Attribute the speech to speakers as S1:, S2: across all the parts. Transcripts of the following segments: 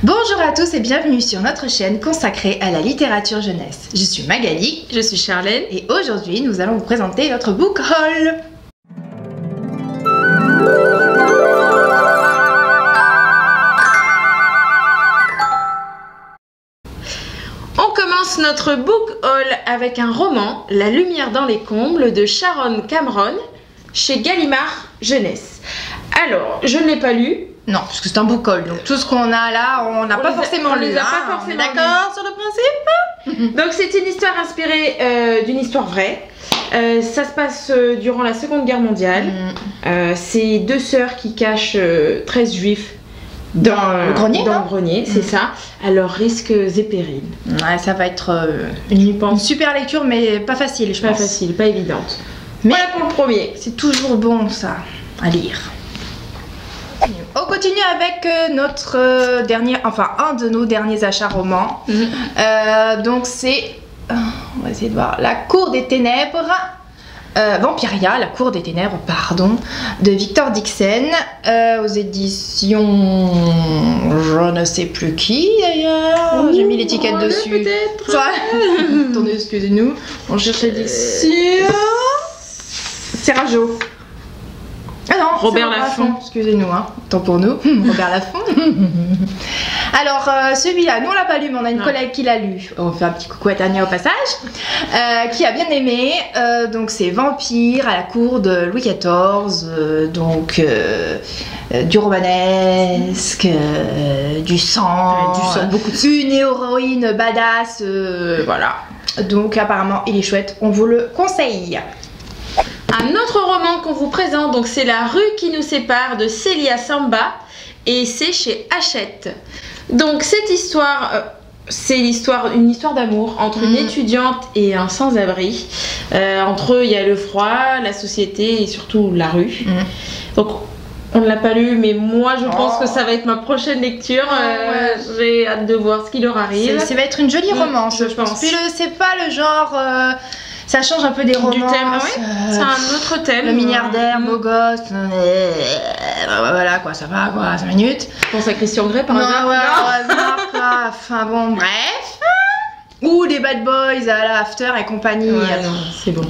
S1: Bonjour à tous et bienvenue sur notre chaîne consacrée à la littérature jeunesse. Je suis Magali,
S2: je suis Charlène
S1: et aujourd'hui nous allons vous présenter notre book haul.
S2: On commence notre book haul avec un roman, La lumière dans les combles de Sharon Cameron chez Gallimard Jeunesse. Alors, je ne l'ai pas lu.
S1: Non, parce que c'est un book haul, donc tout ce qu'on a là, on n'a pas forcément lu. D'accord sur le principe.
S2: Donc c'est une histoire inspirée d'une histoire vraie. Ça se passe durant la Seconde Guerre mondiale. C'est deux sœurs qui cachent 13 juifs dans le grenier, c'est ça, à leurs risques et périls.
S1: Ouais, ça va être une super lecture, mais pas facile, je pense.
S2: Pas facile, pas évidente.
S1: Mais
S2: voilà pour le premier.
S1: C'est toujours bon ça, à lire. On continue avec notre dernier, enfin un de nos derniers achats romans. Donc c'est, on va essayer de voir, La Cour des Ténèbres, Vampiria, La Cour des Ténèbres, pardon, de Victor Dixon, aux éditions, je ne sais plus qui d'ailleurs, j'ai mis l'étiquette dessus.
S2: Peut-être.
S1: Attendez, excusez-nous, on cherche l'édition. C'est Rajo. Ah non,
S2: Robert Laffont.
S1: Excusez-nous, hein. Tant pour nous. Robert Laffont. Alors, celui-là, nous on l'a pas lu, mais on a une collègue qui l'a lu. On fait un petit coucou à Tania au passage. Qui a bien aimé. Donc, c'est Vampire à la cour de Louis XIV. Donc, du romanesque, du sang, beaucoup de une héroïne badass. Voilà. Donc, apparemment, il est chouette. On vous le conseille.
S2: Un autre roman qu'on vous présente, donc c'est La rue qui nous sépare de Célia Samba et c'est chez Hachette. Donc cette histoire, c'est une histoire d'amour entre une étudiante et un sans-abri. Entre eux, il y a le froid, la société et surtout la rue. Donc on ne l'a pas lu, mais moi je pense que ça va être ma prochaine lecture. J'ai hâte de voir ce qui leur arrive.
S1: Ça va être une jolie romance, je pense. Puis c'est pas le genre... ça change un peu des romances. Du thème,
S2: c'est un autre thème.
S1: Le milliardaire, beau gosse. Voilà quoi, ça va quoi, 5 minutes.
S2: Je pense à Christian Grey par hasard.
S1: Enfin bon, bref. Ou des bad boys à la After et compagnie.
S2: C'est bon.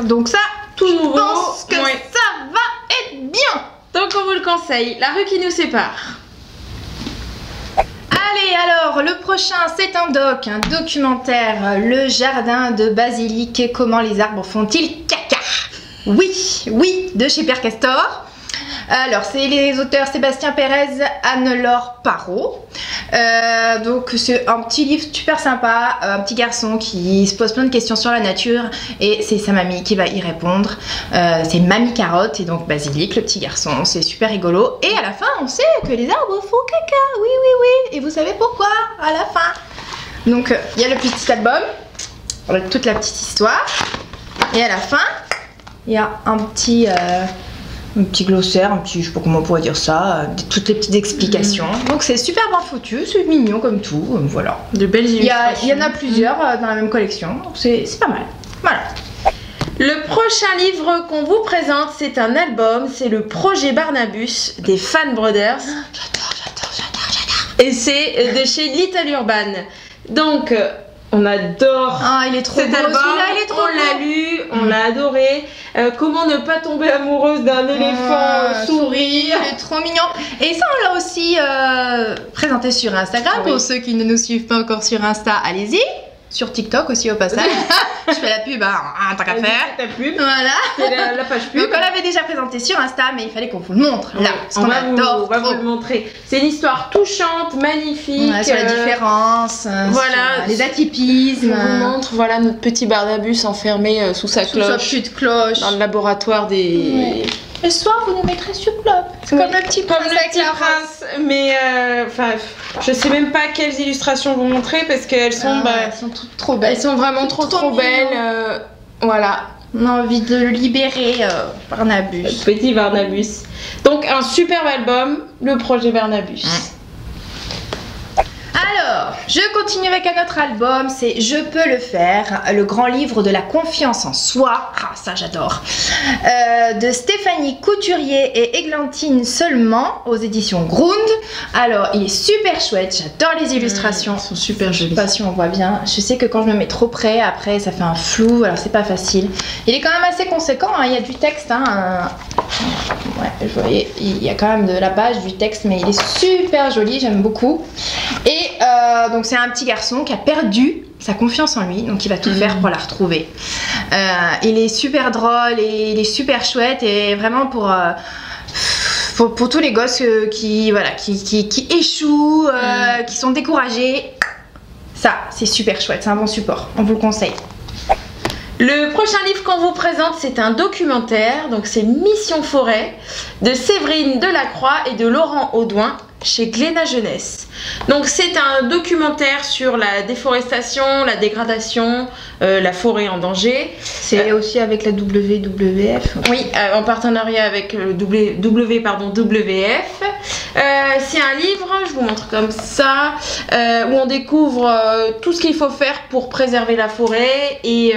S1: Donc ça,
S2: tout nouveau.
S1: Je pense que ça va être bien.
S2: Donc on vous le conseille. La rue qui nous sépare.
S1: Allez, alors, le prochain, c'est un documentaire, Le jardin de basilic, comment les arbres font-ils caca? Oui, de chez Père Castor. Alors, c'est les auteurs Sébastien Pérez, Anne-Laure Parot. Donc, c'est un petit livre super sympa, un petit garçon qui se pose plein de questions sur la nature et c'est sa mamie qui va y répondre. C'est Mamie Carotte et donc Basilic, le petit garçon. C'est super rigolo. Et à la fin, on sait que les arbres font caca. Oui. Et vous savez pourquoi à la fin? Donc, il y a le petit album avec toute la petite histoire. Et à la fin, il y a un petit glossaire, je sais pas comment on pourrait dire ça, toutes les petites explications. Donc c'est super bien foutu, c'est mignon comme tout, voilà.
S2: De belles illustrations.
S1: Il y en a plusieurs dans la même collection, donc c'est pas mal. Voilà.
S2: Le prochain livre qu'on vous présente, c'est un album, c'est le projet Barnabus des Fan Brothers.
S1: J'adore.
S2: Et c'est de chez Little Urban. Donc on adore
S1: il est trop beau,
S2: album,
S1: il est trop beau.
S2: On l'a lu, on l'a adoré. Comment ne pas tomber amoureuse d'un éléphant souris.
S1: Il est trop mignon. Et ça, on l'a aussi présenté sur Instagram. Pour ceux qui ne nous suivent pas encore sur Insta, allez-y. Sur TikTok aussi au passage. Je fais la pub, tant qu'à faire.
S2: Ta pub.
S1: Voilà.
S2: La page pub.
S1: Donc on l'avait déjà présenté sur Insta, mais il fallait qu'on vous le montre. Là,
S2: on va vous le montrer. C'est une histoire touchante, magnifique.
S1: Sur la différence,
S2: voilà,
S1: les atypismes.
S2: On vous montre, voilà, notre petit Barnabus enfermé sous sa cloche.
S1: Sous sa petite cloche.
S2: Dans le laboratoire des...
S1: Le soir, vous nous mettrez sur Plop. C'est comme le petit prince.
S2: Mais je sais même pas quelles illustrations vous montrer parce qu'elles sont,
S1: elles sont toutes trop belles.
S2: Elles sont vraiment trop belles. Voilà.
S1: On a envie de le libérer, Barnabus.
S2: Petit Barnabus. Donc un superbe album, le projet Barnabus.
S1: Alors, je continue avec un autre album, c'est Je peux le faire, le grand livre de la confiance en soi, ah ça j'adore, de Stéphanie Couturier et Églantine Seulement aux éditions Grund. Alors il est super chouette, j'adore les illustrations.
S2: Ils sont super jolis.
S1: Je sais pas si on voit bien, je sais que quand je me mets trop près, après ça fait un flou, alors c'est pas facile. Il est quand même assez conséquent, hein, il y a du texte, hein, ouais, vous voyez, il y a quand même de la page, du texte, mais il est super joli, j'aime beaucoup. Et donc c'est un petit garçon qui a perdu sa confiance en lui, donc il va tout faire pour la retrouver. Il est super drôle et il est super chouette, et vraiment pour tous les gosses qui échouent, qui sont découragés, ça c'est super chouette, c'est un bon support, on vous le conseille.
S2: Le prochain livre qu'on vous présente, c'est un documentaire, donc c'est Mission Forêt de Séverine Delacroix et de Laurent Audouin chez Glénat Jeunesse. Donc c'est un documentaire sur la déforestation, la dégradation, la forêt en danger.
S1: C'est aussi avec la WWF.
S2: Oui, en partenariat avec le WWF. C'est un livre, je vous montre comme ça, où on découvre tout ce qu'il faut faire pour préserver la forêt et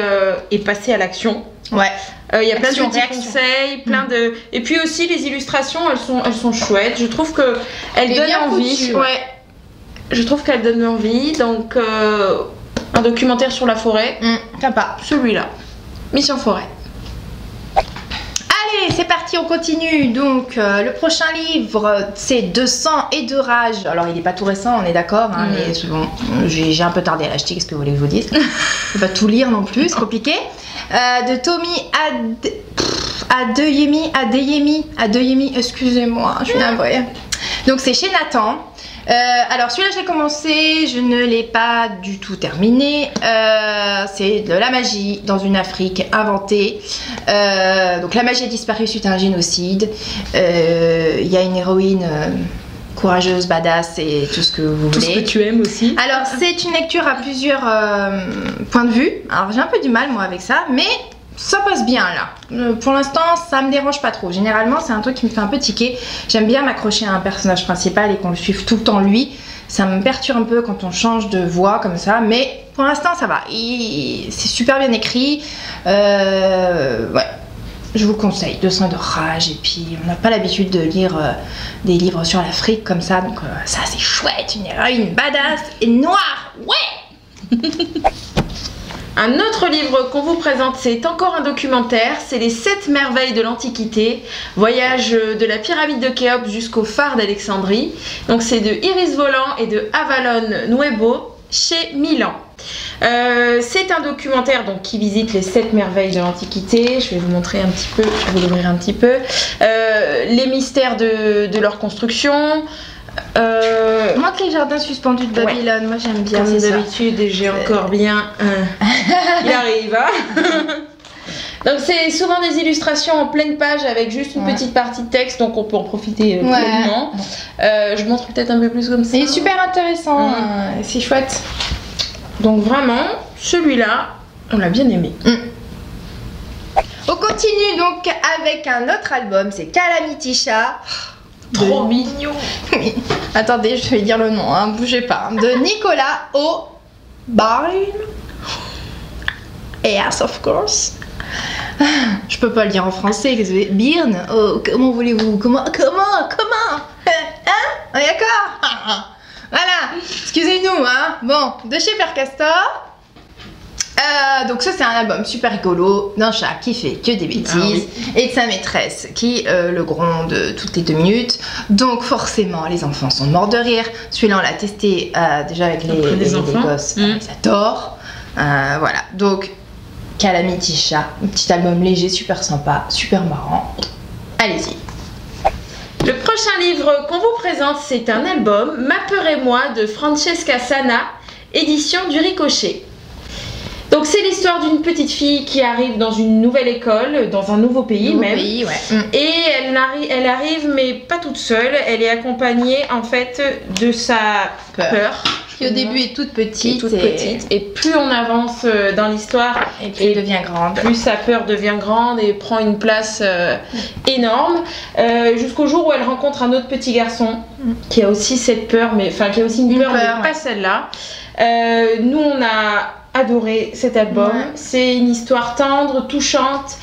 S2: passer à l'action.
S1: Ouais.
S2: Il y a plein de petits conseils, plein de... Et puis aussi les illustrations, elles sont chouettes. Je trouve qu'elles donnent envie.
S1: Foutu,
S2: ouais. Je trouve qu'elles donnent envie. Donc un documentaire sur la forêt.
S1: Sympa.
S2: Celui-là. Mission Forêt.
S1: Allez, c'est parti, on continue. Donc le prochain livre, c'est De sang et de rage. Alors il n'est pas tout récent, on est d'accord, hein, mais bon, j'ai un peu tardé à l'acheter, qu'est-ce que vous voulez que je vous dise. Je ne vais pas tout lire non plus, c'est compliqué. De Tommy Adeyemi, excusez-moi, je suis navrée. Donc c'est chez Nathan. Alors celui-là j'ai commencé, je ne l'ai pas du tout terminé. C'est de la magie dans une Afrique inventée. Donc la magie a disparu suite à un génocide. Il y a une héroïne courageuse, badass et tout ce que vous voulez.
S2: Tout ce que tu aimes aussi.
S1: Alors c'est une lecture à plusieurs points de vue. Alors j'ai un peu du mal moi avec ça, mais ça passe bien là. Pour l'instant ça me dérange pas trop. Généralement c'est un truc qui me fait un peu tiquer. J'aime bien m'accrocher à un personnage principal et qu'on le suive tout le temps lui. Ça me perturbe un peu quand on change de voix comme ça, mais pour l'instant ça va. C'est super bien écrit. Ouais. Je vous conseille, De sang et de rage, et puis on n'a pas l'habitude de lire des livres sur l'Afrique comme ça, donc ça c'est chouette, une héroïne badass et noire, ouais.
S2: Un autre livre qu'on vous présente, c'est encore un documentaire, c'est les 7 merveilles de l'Antiquité, voyage de la pyramide de Khéops jusqu'au phare d'Alexandrie. Donc c'est de Iris Volant et de Avalon Nuevo chez Milan. C'est un documentaire donc, qui visite les 7 merveilles de l'Antiquité. Je vais vous montrer un petit peu, je vais vous l'ouvrir un petit peu. Les mystères de leur construction.
S1: Moi que les jardins suspendus de Babylone, ouais. Moi j'aime bien.
S2: Comme d'habitude, et j'ai encore bien... il arrive, hein. Donc c'est souvent des illustrations en pleine page avec juste une petite partie de texte, donc on peut en profiter pleinement. Je montre peut-être un peu plus comme ça.
S1: C'est super intéressant, c'est chouette.
S2: Donc vraiment, celui-là, on l'a bien aimé.
S1: On continue donc avec un autre album, c'est Calamity Chat.
S2: Trop mignon.
S1: Oui. Attendez, je vais dire le nom, hein, bougez pas. De Nicolas O'Byrne. Yes, of course. Je peux pas le dire en français. Byrne. Oh, comment voulez-vous? Comment Hein? D'accord. Voilà. Excusez-nous, hein. Bon, de chez Père Castor. Donc ça c'est un album super rigolo d'un chat qui fait que des bêtises et de sa maîtresse qui le gronde toutes les 2 minutes. Donc forcément les enfants sont morts de rire. Celui-là on l'a testé déjà avec les gosses, ils adorent. Voilà, donc Calamity Chat, un petit album léger, super sympa, super marrant. Allez-y.
S2: Le prochain livre qu'on vous présente, c'est un album, Ma peur et moi, de Francesca Sana, édition du Ricochet. Donc c'est l'histoire d'une petite fille qui arrive dans une nouvelle école, dans un nouveau pays même.
S1: Pays, ouais.
S2: Et elle arrive mais pas toute seule, elle est accompagnée en fait de sa peur.
S1: Qui au début est toute petite.
S2: Et plus on avance dans l'histoire,
S1: et plus elle devient grande.
S2: Plus sa peur devient grande et prend une place énorme. Jusqu'au jour où elle rencontre un autre petit garçon qui a aussi cette peur, mais qui a aussi une peur, mais pas celle-là. Nous, on a adoré cet album. C'est une histoire tendre, touchante,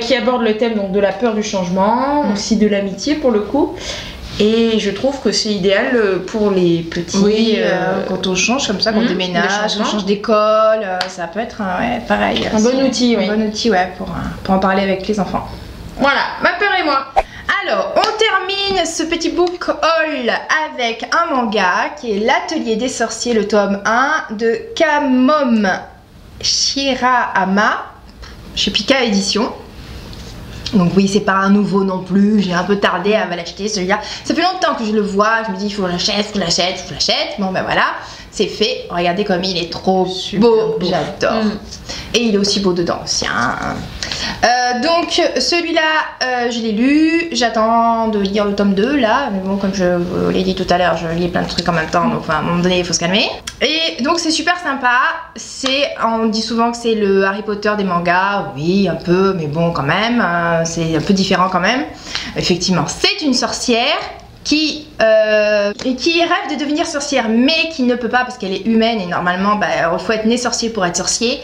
S2: qui aborde le thème donc, de la peur du changement, aussi de l'amitié pour le coup. Et je trouve que c'est idéal pour les petits.
S1: Oui, quand on change comme ça, quand on déménage, quand on change d'école, ça peut être pareil.
S2: Un bon outil,
S1: un bon outil pour en parler avec les enfants.
S2: Voilà, ma peur et moi.
S1: Alors, on termine ce petit book haul avec un manga qui est L'Atelier des sorciers, le tome 1 de Kamom Shirahama, chez Pika Édition. Donc oui, c'est pas un nouveau non plus, j'ai un peu tardé à l'acheter celui-là. Ça fait longtemps que je le vois, je me dis il faut que je l'achète. Bon ben voilà, c'est fait. Regardez comme il est trop beau, j'adore. Et il est aussi beau dedans aussi. Donc celui-là, je l'ai lu, j'attends de lire le tome 2 là, mais bon comme je vous l'ai dit tout à l'heure, je lis plein de trucs en même temps, donc à un moment donné il faut se calmer. Et donc c'est super sympa, on dit souvent que c'est le Harry Potter des mangas, oui un peu, mais bon quand même, c'est un peu différent quand même. Effectivement, c'est une sorcière qui rêve de devenir sorcière mais qui ne peut pas parce qu'elle est humaine et normalement il faut être né sorcier pour être sorcier.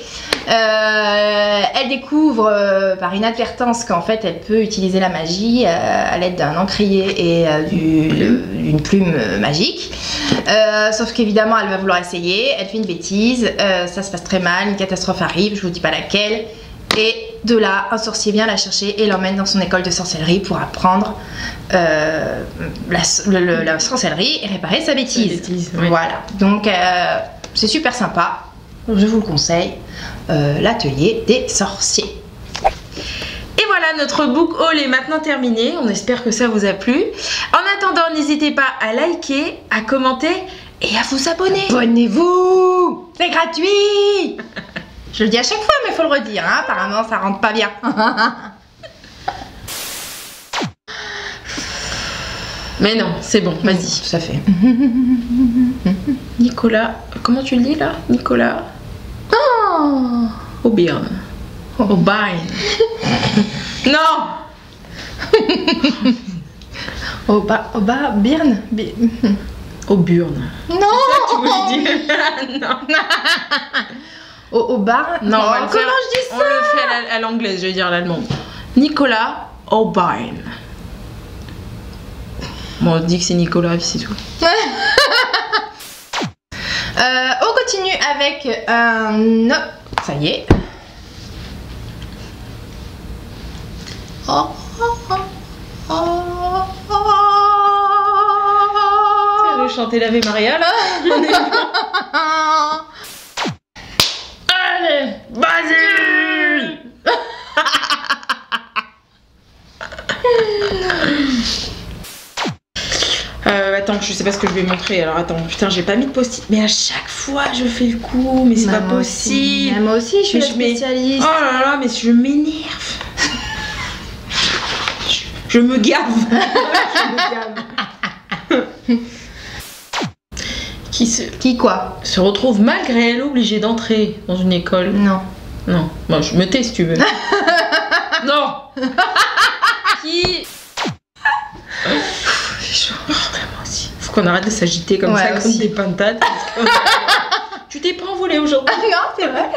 S1: Elle découvre par inadvertance qu'en fait elle peut utiliser la magie à l'aide d'un encrier et d'une plume magique, sauf qu'évidemment elle va vouloir essayer, elle fait une bêtise, ça se passe très mal, une catastrophe arrive, je vous dis pas laquelle. Et de là, un sorcier vient la chercher et l'emmène dans son école de sorcellerie pour apprendre la sorcellerie et réparer sa bêtise. Voilà, donc c'est super sympa, je vous le conseille, l'atelier des sorciers.
S2: Et voilà, notre book haul est maintenant terminé, on espère que ça vous a plu. En attendant, n'hésitez pas à liker, à commenter et à vous abonner.
S1: Abonnez-vous, c'est gratuit. Je le dis à chaque fois, mais il faut le redire, hein. Apparemment ça rentre pas bien.
S2: Mais non, c'est bon, vas-y.
S1: Tout à fait.
S2: Nicolas, comment tu le dis là? Nicolas O'Byrne. O'Byrne. Non.
S1: O'Byrne.
S2: O'Byrne.
S1: Non.
S2: C'est ça que tu voulais dire? Non.
S1: Au bar.
S2: Non,
S1: comment je dis ça?
S2: On le fait à l'anglaise, je vais dire à l'allemande. Nicolas O'Byrne. Bon, on dit que c'est Nicolas, c'est tout.
S1: On continue avec un... Ça y est.
S2: Tu veux chanter l'Ave Maria là?
S1: Allez, vas-y.
S2: Attends, je sais pas ce que je vais montrer. Alors attends, putain, j'ai pas mis de post-it. Mais à chaque fois, je fais le coup. Mais c'est pas possible.
S1: Moi aussi, je suis la spécialiste.
S2: Oh là là, mais je m'énerve. Je me gave.
S1: Qui quoi?
S2: Se retrouve malgré elle obligée d'entrer dans une école.
S1: Non.
S2: Non. Moi, je me tais si tu veux. Non. Qui... J'ai chaud. Oh, moi aussi. Faut qu'on arrête de s'agiter comme ça, comme des pintades. Tu t'es pas envolée aujourd'hui.
S1: Ah non, c'est vrai.